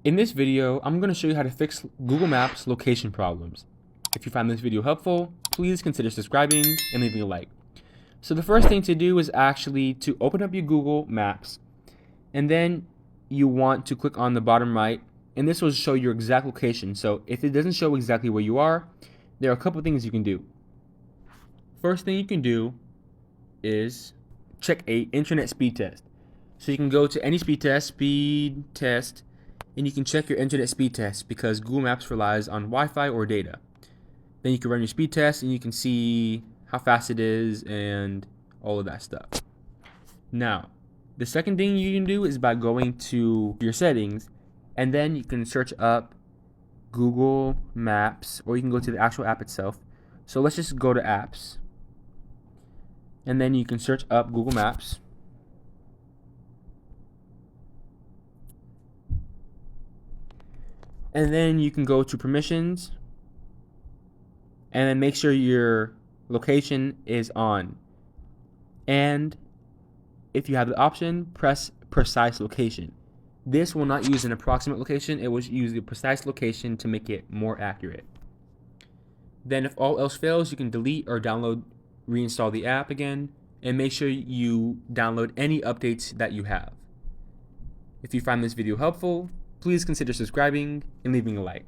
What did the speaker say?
In this video, I'm going to show you how to fix Google Maps location problems. If you find this video helpful, please consider subscribing and leaving a like. So the first thing to do is actually to open up your Google Maps, and then you want to click on the bottom right, and this will show your exact location. So if it doesn't show exactly where you are, there are a couple things you can do. First thing you can do is check a internet speed test. So you can go to any speed test, and you can check your internet speed test because Google Maps relies on Wi-Fi or data. Then you can run your speed test and you can see how fast it is and all of that stuff. Now, the second thing you can do is by going to your settings, and then you can search up Google Maps, or you can go to the actual app itself. So let's just go to apps, and then you can search up Google Maps. And then you can go to permissions, and then make sure your location is on. And if you have the option, press precise location. This will not use an approximate location, it will use the precise location to make it more accurate. Then if all else fails, you can delete or reinstall the app again, and make sure you download any updates that you have. If you find this video helpful, please consider subscribing and leaving a like.